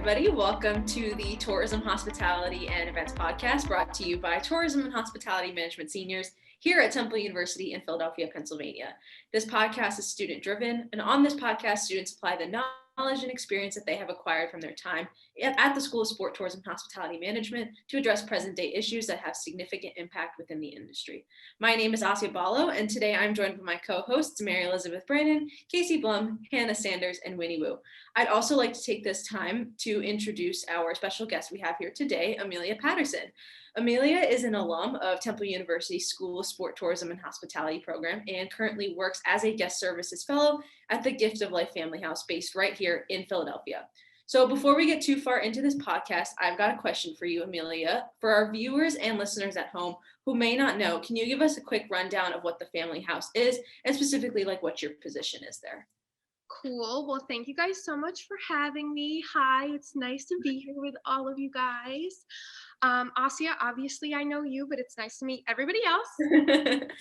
everybody. Welcome to the Tourism, Hospitality, and Events podcast brought to you by Tourism and Hospitality Management Seniors here at Temple University in Philadelphia, Pennsylvania. This podcast is student-driven, and on this podcast, students apply the knowledge and experience that they have acquired from their time at the School of Sport, Tourism, and Hospitality Management to address present-day issues that have significant impact within the industry. My name is Asia Ballo, and today I'm joined by my co-hosts, Mary Elizabeth Brandon, Casey Blum, Hannah Sanders, and Winnie Wu. I'd also like to take this time to introduce our special guest we have here today, Amelia Patterson. Amelia is an alum of Temple University School of Sport, Tourism, and Hospitality program and currently works as a guest services fellow at the Gift of Life Family House based right here in Philadelphia. So before we get too far into this podcast, I've got a question for you, Amelia. For our viewers and listeners at home who may not know, can you give us a quick rundown of what the Family House is and specifically like what your position is there? Cool. Well, thank you guys so much for having me. Hi, it's nice to be here with all of you guys. Asia, obviously I know you, but it's nice to meet everybody else.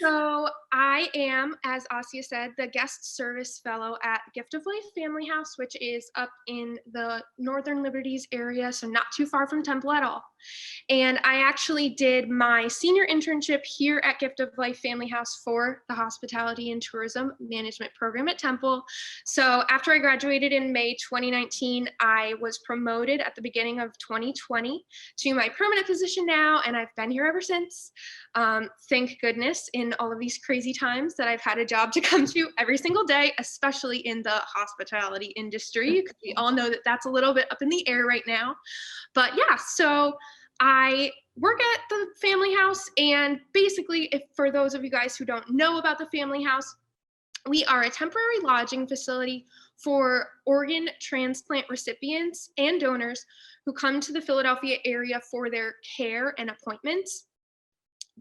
So I am, as Asia said, the guest service fellow at Gift of Life Family House, which is up in the Northern Liberties area, so not too far from Temple at all. And I actually did my senior internship here at Gift of Life Family House for the Hospitality and Tourism Management program at Temple. So after I graduated in May 2019, I was promoted at the beginning of 2020 to my permanent position now, and I've been here ever since. Thank goodness in all of these crazy times that I've had a job to come to every single day, especially in the hospitality industry, because we all know that that's a little bit up in the air right now. But yeah, so I work at the Family House, and basically, if for those of you guys who don't know about the Family House, we are a temporary lodging facility for organ transplant recipients and donors who come to the Philadelphia area for their care and appointments.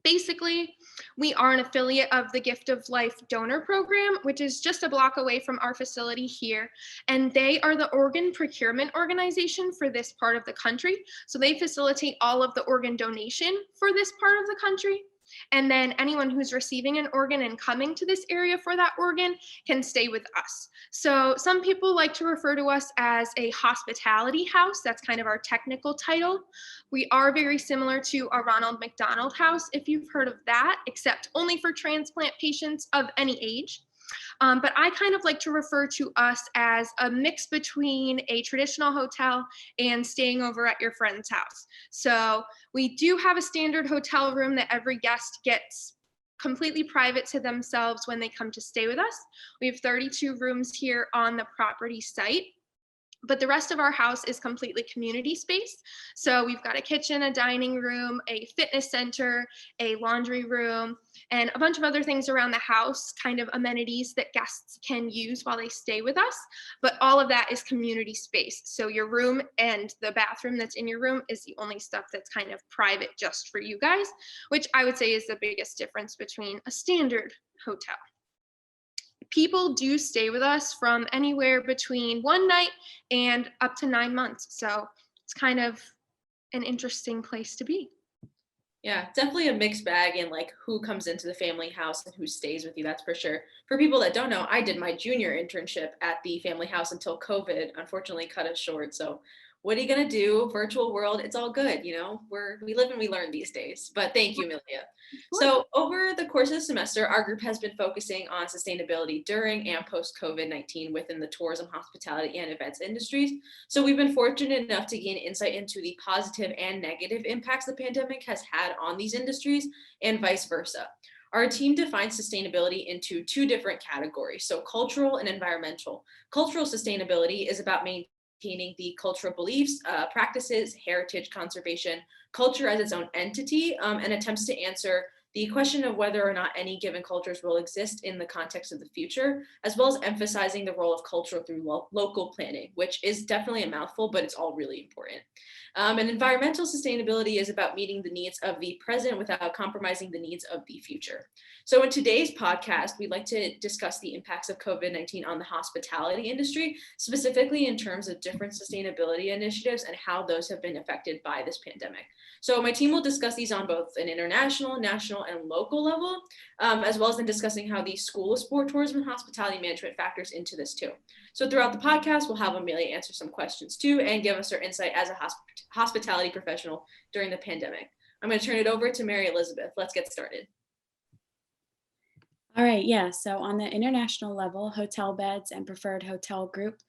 Basically, we are an affiliate of the Gift of Life Donor Program, which is just a block away from our facility here. And they are the organ procurement organization for this part of the country. So they facilitate all of the organ donation for this part of the country. And then anyone who's receiving an organ and coming to this area for that organ can stay with us. So some people like to refer to us as a hospitality house. That's kind of our technical title. We are very similar to a Ronald McDonald House, if you've heard of that, except only for transplant patients of any age. But I kind of like to refer to us as a mix between a traditional hotel and staying over at your friend's house. So we do have a standard hotel room that every guest gets completely private to themselves when they come to stay with us. We have 32 rooms here on the property site. But the rest of our house is completely community space. So we've got a kitchen, a dining room, a fitness center, a laundry room, and a bunch of other things around the house, kind of amenities that guests can use while they stay with us. But all of that is community space. So your room and the bathroom that's in your room is the only stuff that's kind of private just for you guys, which I would say is the biggest difference between a standard hotel. People do stay with us from anywhere between one night and up to 9 months. So it's kind of an interesting place to be. Yeah, definitely a mixed bag in like who comes into the Family House and who stays with you, that's for sure. For people that don't know, I did my junior internship at the Family House until COVID unfortunately cut us short. So what are you going to do? Virtual world, it's all good. You know, we live and we learn these days. But thank you, Amelia. So over the course of the semester, our group has been focusing on sustainability during and post COVID-19 within the tourism, hospitality, and events industries. So we've been fortunate enough to gain insight into the positive and negative impacts the pandemic has had on these industries and vice versa. Our team defines sustainability into two different categories, so cultural and environmental. Cultural sustainability is about maintaining the cultural beliefs, practices, heritage conservation, culture as its own entity, and attempts to answer the question of whether or not any given cultures will exist in the context of the future, as well as emphasizing the role of culture through local planning, which is definitely a mouthful, but it's all really important. And environmental sustainability is about meeting the needs of the present without compromising the needs of the future. So in today's podcast, we'd like to discuss the impacts of COVID-19 on the hospitality industry, specifically in terms of different sustainability initiatives and how those have been affected by this pandemic. So my team will discuss these on both an international, national, and local level, as well as in discussing how the School of Sport Tourism and Hospitality Management factors into this too. So throughout the podcast, we'll have Amelia answer some questions too and give us her insight as a hospitality professional during the pandemic. I'm going to turn it over to Mary Elizabeth. Let's get started. All right, yeah. So on the international level, Hotel Beds and Preferred Hotel Group,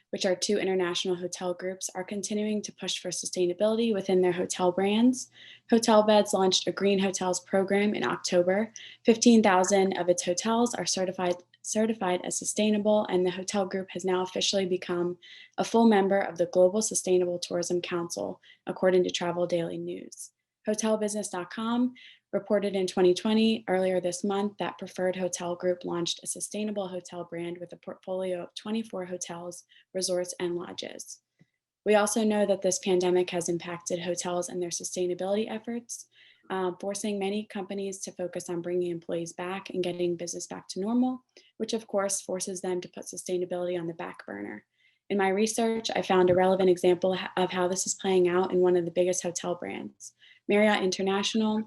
which are two international hotel groups, are continuing to push for sustainability within their hotel brands. Hotel Beds launched a Green Hotels program in October. 15,000 of its hotels are certified as sustainable, and the hotel group has now officially become a full member of the Global Sustainable Tourism Council, according to Travel Daily News. Hotelbusiness.com reported in 2020, earlier this month, that Preferred Hotel Group launched a sustainable hotel brand with a portfolio of 24 hotels, resorts, and lodges. We also know that this pandemic has impacted hotels and their sustainability efforts, forcing many companies to focus on bringing employees back and getting business back to normal, which of course forces them to put sustainability on the back burner. In my research, I found a relevant example of how this is playing out in one of the biggest hotel brands. Marriott International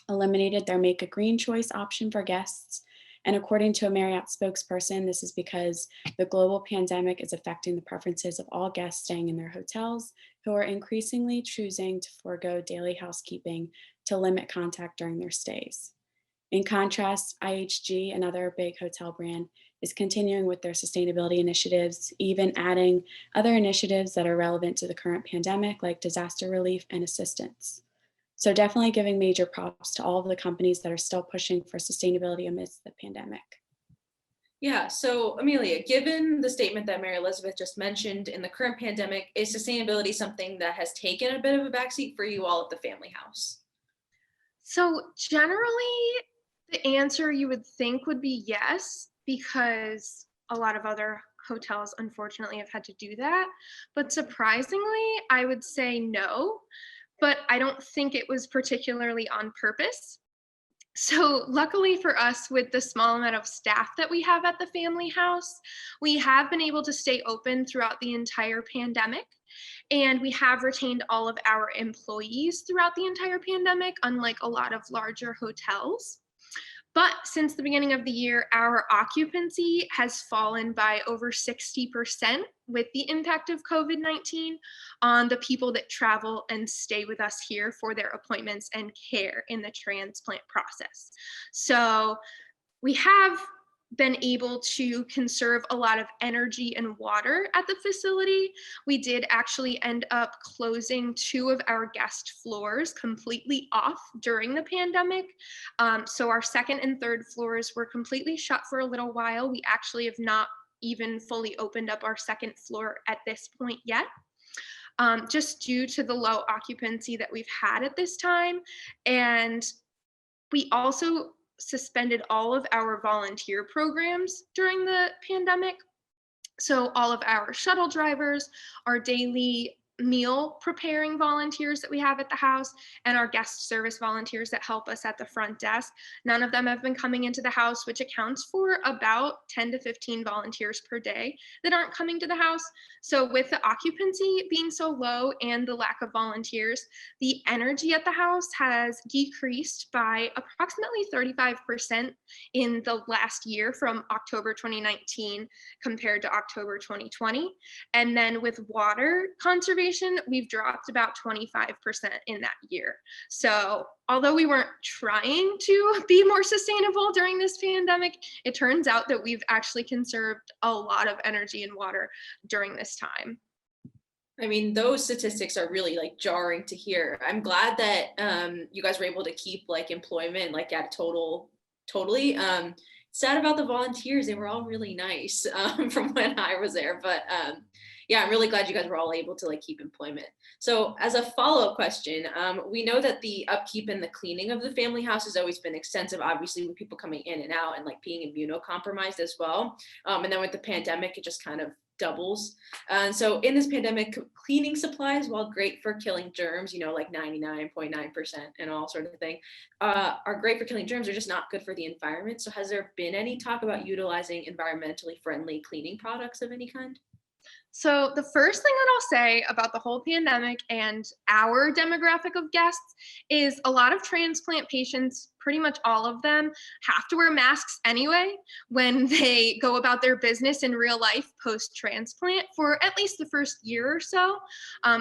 eliminated their Make a Green Choice option for guests. And according to a Marriott spokesperson, this is because the global pandemic is affecting the preferences of all guests staying in their hotels, who are increasingly choosing to forego daily housekeeping to limit contact during their stays. In contrast, IHG, another big hotel brand, is continuing with their sustainability initiatives, even adding other initiatives that are relevant to the current pandemic, like disaster relief and assistance. So definitely giving major props to all of the companies that are still pushing for sustainability amidst the pandemic. Yeah, so Amelia, given the statement that Mary Elizabeth just mentioned, in the current pandemic, is sustainability something that has taken a bit of a backseat for you all at the family house? So generally, the answer you would think would be yes, because a lot of other hotels unfortunately have had to do that. But surprisingly, I would say no, but I don't think it was particularly on purpose. So, luckily for us, with the small amount of staff that we have at the family house, we have been able to stay open throughout the entire pandemic. And we have retained all of our employees throughout the entire pandemic, unlike a lot of larger hotels. But since the beginning of the year, our occupancy has fallen by over 60% with the impact of COVID-19 on the people that travel and stay with us here for their appointments and care in the transplant process. So we have been able to conserve a lot of energy and water at the facility. We did actually end up closing 2 of our guest floors completely off during the pandemic. So our second and third floors were completely shut for a little while. We actually have not even fully opened up our second floor at this point yet. Just due to the low occupancy that we've had at this time. And we also suspended all of our volunteer programs during the pandemic. So all of our shuttle drivers, our daily meal preparing volunteers that we have at the house, and our guest service volunteers that help us at the front desk, none of them have been coming into the house, which accounts for about 10 to 15 volunteers per day that aren't coming to the house. So with the occupancy being so low and the lack of volunteers, the energy at the house has decreased by approximately 35% in the last year, from October 2019 compared to October 2020. And then with water conservation, we've dropped about 25% in that year. So although we weren't trying to be more sustainable during this pandemic, it turns out that we've actually conserved a lot of energy and water during this time. I mean, those statistics are really like jarring to hear. I'm glad that you guys were able to keep like employment like at totally. Sad about the volunteers; they were all really nice from when I was there. But yeah, I'm really glad you guys were all able to like keep employment. So as a follow-up question, we know that the upkeep and the cleaning of the family house has always been extensive, obviously with people coming in and out and like being immunocompromised as well. And then with the pandemic, it just kind of doubles. And so in this pandemic, cleaning supplies, while great for killing germs, like 99.9% and all sort of thing, are great for killing germs. They're just not good for the environment. So has there been any talk about utilizing environmentally friendly cleaning products of any kind? So the first thing that I'll say about the whole pandemic and our demographic of guests is a lot of transplant patients, pretty much all of them, have to wear masks anyway when they go about their business in real life post-transplant for at least the first year or so,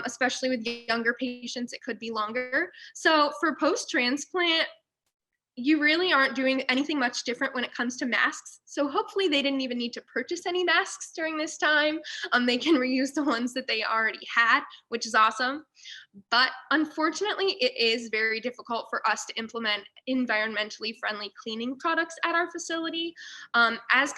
especially with younger patients, it could be longer. So for post-transplant, you really aren't doing anything much different when it comes to masks. So hopefully they didn't even need to purchase any masks during this time. They can reuse the ones that they already had, which is awesome. But unfortunately, it is very difficult for us to implement environmentally friendly cleaning products at our facility, as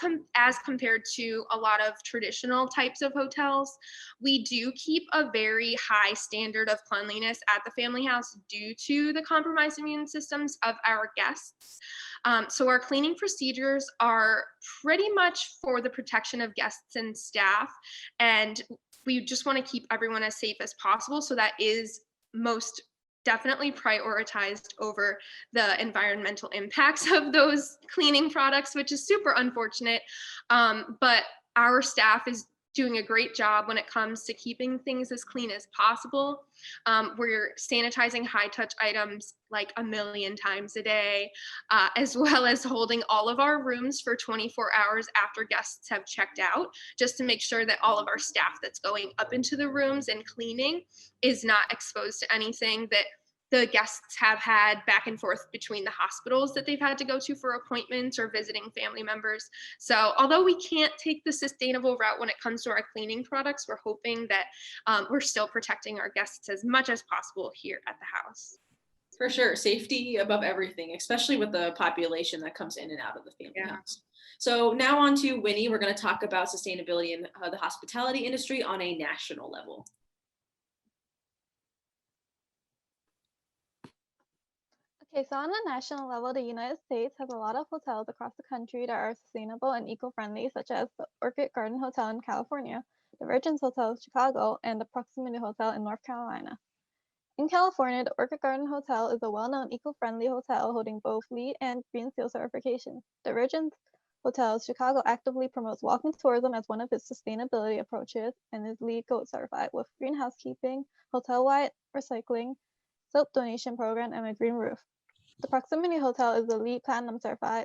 compared to a lot of traditional types of hotels. We do keep a very high standard of cleanliness at the family house due to the compromised immune systems of our guests. So our cleaning procedures are pretty much for the protection of guests and staff, and we just want to keep everyone as safe as possible. So that is most definitely prioritized over the environmental impacts of those cleaning products, which is super unfortunate. But our staff is doing a great job when it comes to keeping things as clean as possible. We're sanitizing high touch items like a million times a day, as well as holding all of our rooms for 24 hours after guests have checked out, just to make sure that all of our staff that's going up into the rooms and cleaning is not exposed to anything that the guests have had back and forth between the hospitals that they've had to go to for appointments or visiting family members. So although we can't take the sustainable route when it comes to our cleaning products, we're hoping that we're still protecting our guests as much as possible here at the house. For sure, safety above everything, especially with the population that comes in and out of the family house. So now on to Winnie. We're going to talk about sustainability in the hospitality industry on a national level. Okay, so on a national level, the United States has a lot of hotels across the country that are sustainable and eco-friendly, such as the Orchid Garden Hotel in California, the Virgins Hotel in Chicago, and the Proximity Hotel in North Carolina. In California, the Orchid Garden Hotel is a well-known eco-friendly hotel holding both LEED and Green Seal certification. The Virgins Hotel in Chicago actively promotes walking tourism as one of its sustainability approaches and is LEED Gold certified with green housekeeping, hotel-wide recycling, soap donation program, and a green roof. The Proximity Hotel is a LEED Platinum certified,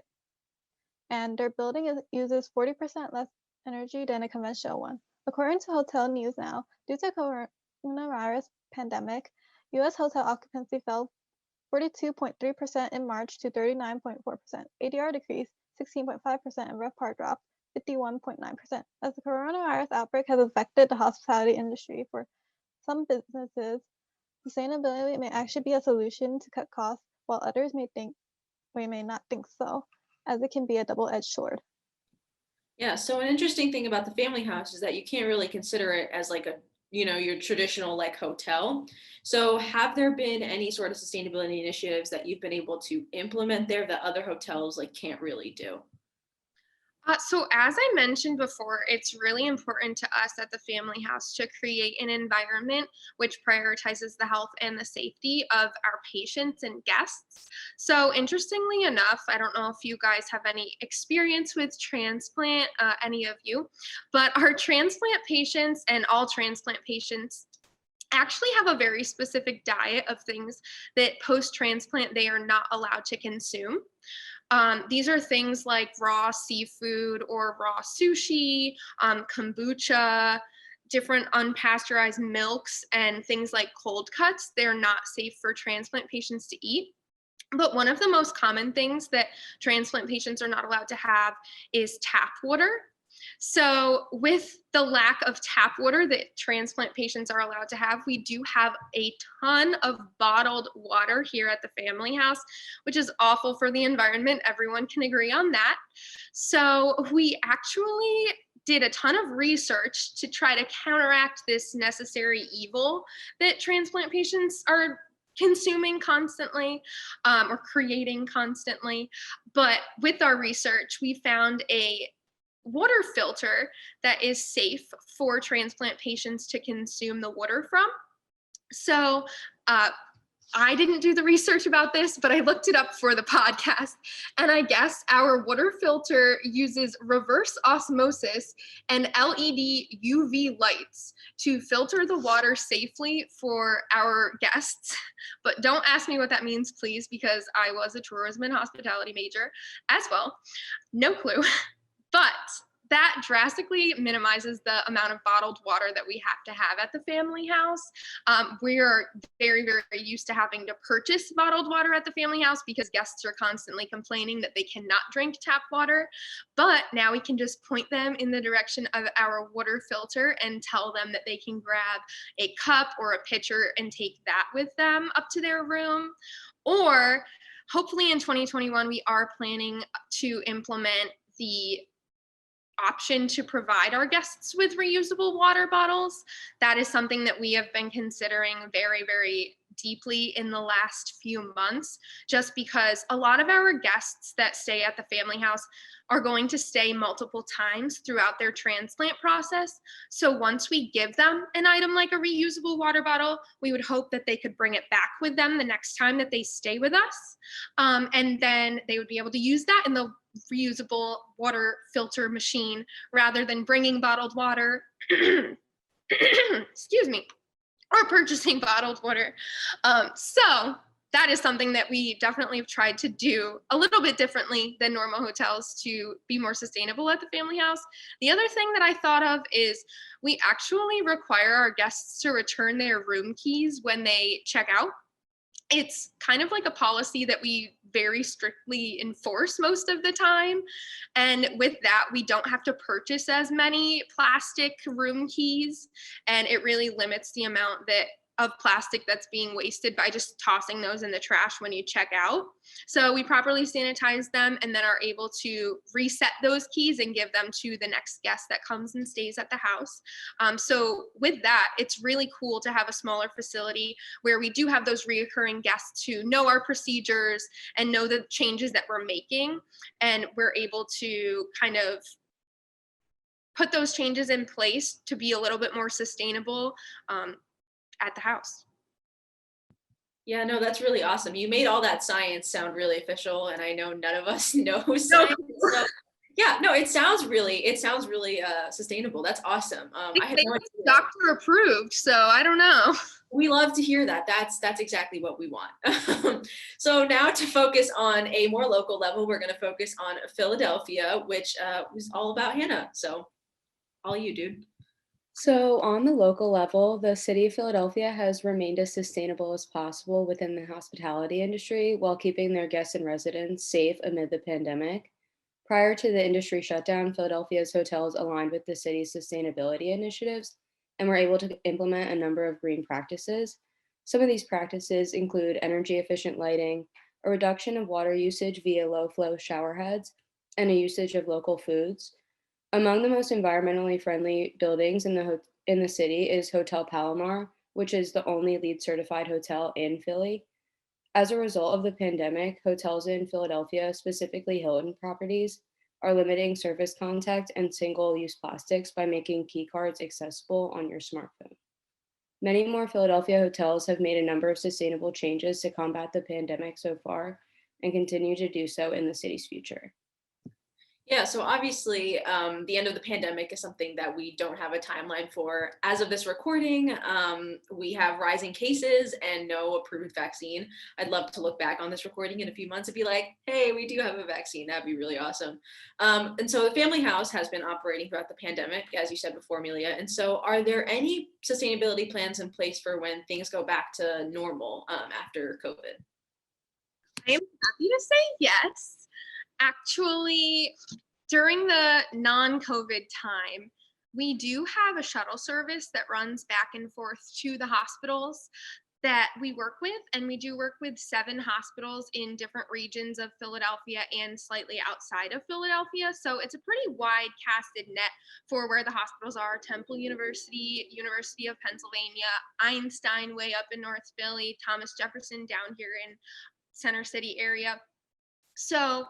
and their building uses 40% less energy than a conventional one. According to Hotel News Now, due to coronavirus pandemic, U.S. hotel occupancy fell 42.3% in March to 39.4%. ADR decreased 16.5% and RevPAR dropped 51.9%. As the coronavirus outbreak has affected the hospitality industry, for some businesses, sustainability may actually be a solution to cut costs, while others may not think so, as it can be a double-edged sword. Yeah, so an interesting thing about the family house is that you can't really consider it as like a, your traditional like hotel. So have there been any sort of sustainability initiatives that you've been able to implement there that other hotels like can't really do? So as I mentioned before, it's really important to us at the family house to create an environment which prioritizes the health and the safety of our patients and guests. So interestingly enough, I don't know if you guys have any experience with transplant, any of you, but our transplant patients and all transplant patients actually have a very specific diet of things that post-transplant they are not allowed to consume. These are things like raw seafood or raw sushi, kombucha, different unpasteurized milks, and things like cold cuts. They're not safe for transplant patients to eat. But one of the most common things that transplant patients are not allowed to have is tap water. So with the lack of tap water that transplant patients are allowed to have, we do have a ton of bottled water here at the family house, which is awful for the environment. Everyone can agree on that. So we actually did a ton of research to try to counteract this necessary evil that transplant patients are consuming constantly, or creating constantly. But with our research, we found a water filter that is safe for transplant patients to consume the water from. So I didn't do the research about this, but I looked it up for the podcast. And I guess our water filter uses reverse osmosis and LED UV lights to filter the water safely for our guests. But don't ask me what that means, please, because I was a tourism and hospitality major as well. No clue. But that drastically minimizes the amount of bottled water that we have to have at the family house. We are very, very used to having to purchase bottled water at the family house because guests are constantly complaining that they cannot drink tap water. But now we can just point them in the direction of our water filter and tell them that they can grab a cup or a pitcher and take that with them up to their room. Or hopefully in 2021, we are planning to implement the option to provide our guests with reusable water bottles. That is something that we have been considering very, very deeply in the last few months, just because a lot of our guests that stay at the family house are going to stay multiple times throughout their transplant process. So once we give them an item like a reusable water bottle, we would hope that they could bring it back with them the next time that they stay with us. And then they would be able to use that in the reusable water filter machine rather than bringing bottled water, excuse me, or purchasing bottled water. So that is something that we definitely have tried to do a little bit differently than normal hotels to be more sustainable at the family house. The other thing that I thought of is we actually require our guests to return their room keys when they check out. It's kind of like a policy that we very strictly enforce most of the time. And with that, we don't have to purchase as many plastic room keys. And it really limits the amount of plastic that's being wasted by just tossing those in the trash when you check out. So we properly sanitize them and then are able to reset those keys and give them to the next guest that comes and stays at the house. So with that, it's really cool to have a smaller facility where we do have those reoccurring guests who know our procedures and know the changes that we're making. And we're able to kind of put those changes in place to be a little bit more sustainable at the house. Yeah, no, that's really awesome. You made all that science sound really official, and I know none of us know science. So yeah, no, it sounds really sustainable. That's awesome. I had no idea. Doctor approved, so I don't know. We love to hear that. That's exactly what we want. So now to focus on a more local level, we're going to focus on Philadelphia, which was all about Hannah. So all you, dude. So, on the local level, the city of Philadelphia has remained as sustainable as possible within the hospitality industry while keeping their guests and residents safe amid the pandemic. Prior to the industry shutdown, Philadelphia's hotels aligned with the city's sustainability initiatives and were able to implement a number of green practices. Some of these practices include energy efficient lighting, a reduction of water usage via low flow shower heads, and a usage of local foods. Among the most environmentally friendly buildings in the city is Hotel Palomar, which is the only LEED certified hotel in Philly. As a result of the pandemic, hotels in Philadelphia, specifically Hilton properties, are limiting surface contact and single-use plastics by making key cards accessible on your smartphone. Many more Philadelphia hotels have made a number of sustainable changes to combat the pandemic so far and continue to do so in the city's future. Yeah, so obviously, the end of the pandemic is something that we don't have a timeline for. As of this recording, we have rising cases and no approved vaccine. I'd love to look back on this recording in a few months and be like, hey, we do have a vaccine. That'd be really awesome. And so the Family House has been operating throughout the pandemic, as you said before, Amelia. And so are there any sustainability plans in place for when things go back to normal after COVID? I am happy to say yes. Actually, during the non-COVID time, we do have a shuttle service that runs back and forth to the hospitals that we work with, and we do work with 7 hospitals in different regions of Philadelphia and slightly outside of Philadelphia. So it's a pretty wide casted net for where the hospitals are: Temple University, University of Pennsylvania, Einstein way up in North Philly, Thomas Jefferson down here in Center City area. So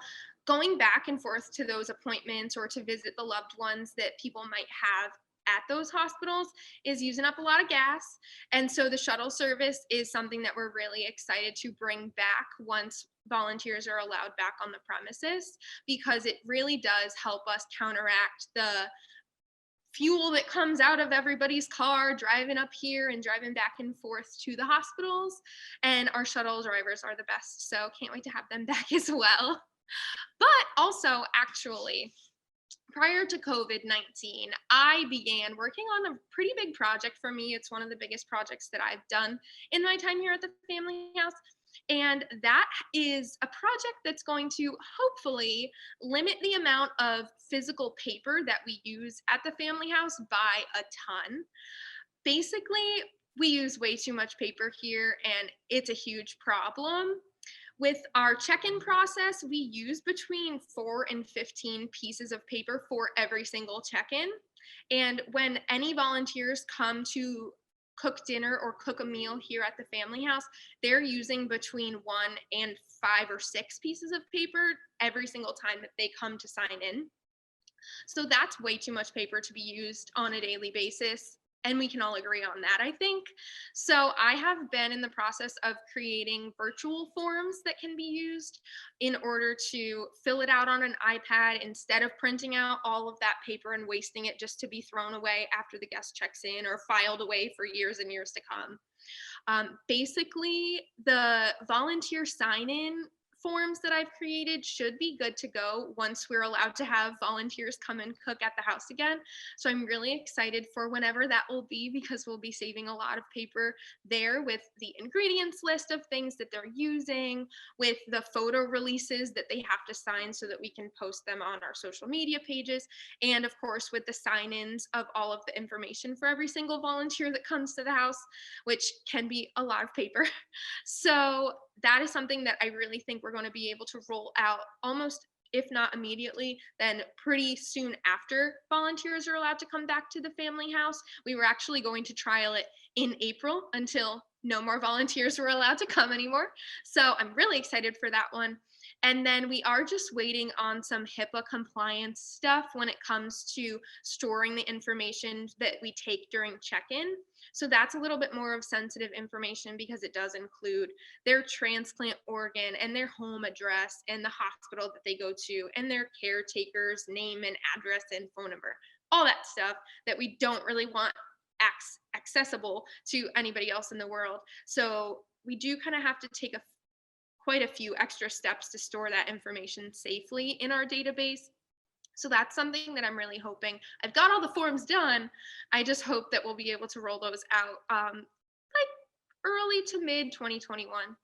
going back and forth to those appointments or to visit the loved ones that people might have at those hospitals is using up a lot of gas. And so the shuttle service is something that we're really excited to bring back once volunteers are allowed back on the premises, because it really does help us counteract the fuel that comes out of everybody's car driving up here and driving back and forth to the hospitals. And our shuttle drivers are the best. So can't wait to have them back as well. But also, actually, prior to COVID-19, I began working on a pretty big project for me. It's one of the biggest projects that I've done in my time here at the family house. And that is a project that's going to hopefully limit the amount of physical paper that we use at the family house by a ton. Basically, we use way too much paper here, and it's a huge problem. With our check-in process, we use between 4 and 15 pieces of paper for every single check-in. And when any volunteers come to cook dinner or cook a meal here at the family house, they're using between 1 and 5 or 6 pieces of paper every single time that they come to sign in. So that's way too much paper to be used on a daily basis. And we can all agree on that, I think. So I have been in the process of creating virtual forms that can be used in order to fill it out on an iPad instead of printing out all of that paper and wasting it just to be thrown away after the guest checks in or filed away for years and years to come. Basically, the volunteer sign-in forms that I've created should be good to go once we're allowed to have volunteers come and cook at the house again. So I'm really excited for whenever that will be, because we'll be saving a lot of paper there with the ingredients list of things that they're using, with the photo releases that they have to sign so that we can post them on our social media pages, and of course with the sign-ins of all of the information for every single volunteer that comes to the house, which can be a lot of paper. So that is something that I really think we're going to be able to roll out almost, if not immediately, then pretty soon after volunteers are allowed to come back to the family house. We were actually going to trial it in April until no more volunteers were allowed to come anymore. So I'm really excited for that one. And then we are just waiting on some HIPAA compliance stuff when it comes to storing the information that we take during check-in. So that's a little bit more of sensitive information because it does include their transplant organ and their home address and the hospital that they go to and their caretaker's name and address and phone number, all that stuff that we don't really want accessible to anybody else in the world. So we do kind of have to take quite a few extra steps to store that information safely in our database. So that's something that I'm really hoping. I've got all the forms done. I just hope that we'll be able to roll those out like early to mid 2021.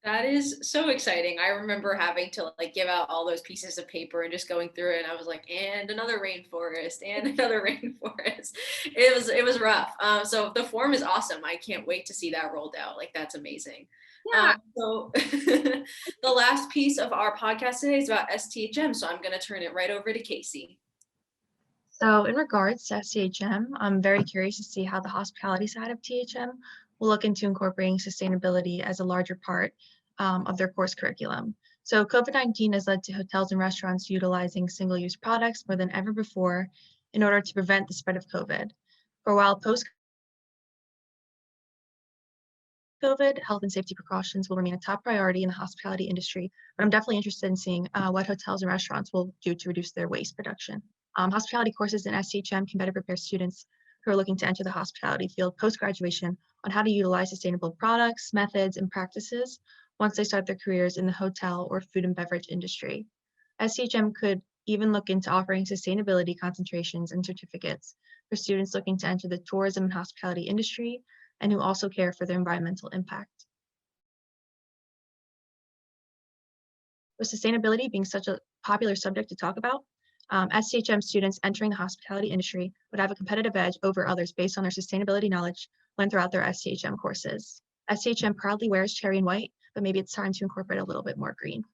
That is so exciting. I remember having to like give out all those pieces of paper and just going through it, and I was like, and another rainforest and another rainforest. It was rough. So the form is awesome. I can't wait to see that rolled out. Like, that's amazing. Yeah. So the last piece of our podcast today is about STHM. So I'm going to turn it right over to Casey. So in regards to STHM, I'm very curious to see how the hospitality side of THM will look into incorporating sustainability as a larger part of their course curriculum. So COVID-19 has led to hotels and restaurants utilizing single-use products more than ever before in order to prevent the spread of COVID. For a while post-COVID, health and safety precautions will remain a top priority in the hospitality industry, but I'm definitely interested in seeing what hotels and restaurants will do to reduce their waste production. Hospitality courses in STHM can better prepare students who are looking to enter the hospitality field post-graduation on how to utilize sustainable products, methods, and practices once they start their careers in the hotel or food and beverage industry. STHM could even look into offering sustainability concentrations and certificates for students looking to enter the tourism and hospitality industry and who also care for their environmental impact. With sustainability being such a popular subject to talk about, STHM students entering the hospitality industry would have a competitive edge over others based on their sustainability knowledge learned throughout their STHM courses. STHM proudly wears cherry and white, but maybe it's time to incorporate a little bit more green.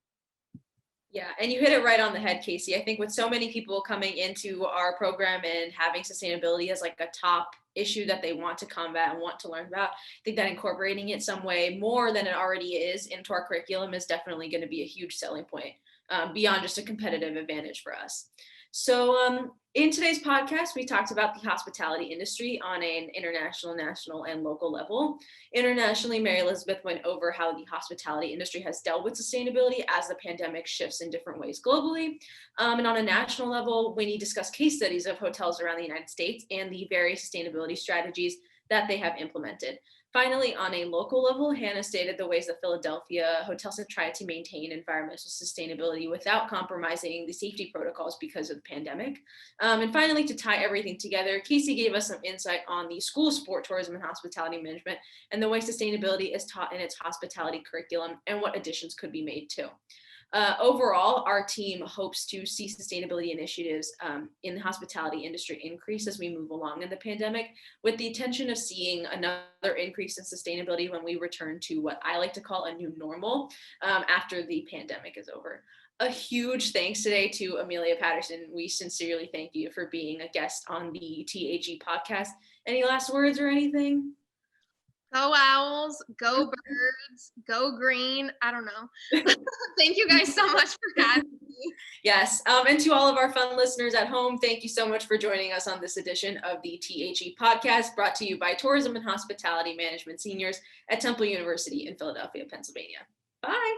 Yeah, and you hit it right on the head, Casey. I think with so many people coming into our program and having sustainability as like a top issue that they want to combat and want to learn about, I think that incorporating it some way more than it already is into our curriculum is definitely going to be a huge selling point, beyond just a competitive advantage for us. So in today's podcast, we talked about the hospitality industry on an international, national, and local level. Internationally, Mary Elizabeth went over how the hospitality industry has dealt with sustainability as the pandemic shifts in different ways globally. And on a national level, Winnie discussed case studies of hotels around the United States and the various sustainability strategies that they have implemented. Finally, on a local level, Hannah stated the ways that Philadelphia hotels have tried to maintain environmental sustainability without compromising the safety protocols because of the pandemic. And finally, to tie everything together, Casey gave us some insight on the School of Sport Tourism and Hospitality Management and the way sustainability is taught in its hospitality curriculum and what additions could be made too. Overall, our team hopes to see sustainability initiatives in the hospitality industry increase as we move along in the pandemic, with the intention of seeing another increase in sustainability when we return to what I like to call a new normal after the pandemic is over. A huge thanks today to Amelia Patterson. We sincerely thank you for being a guest on the THE podcast. Any last words or anything? Go Owls, go Birds, go Green. I don't know. Thank you guys so much for having me. Yes, and to all of our fun listeners at home, thank you so much for joining us on this edition of the THE podcast, brought to you by Tourism and Hospitality Management Seniors at Temple University in Philadelphia, Pennsylvania. Bye.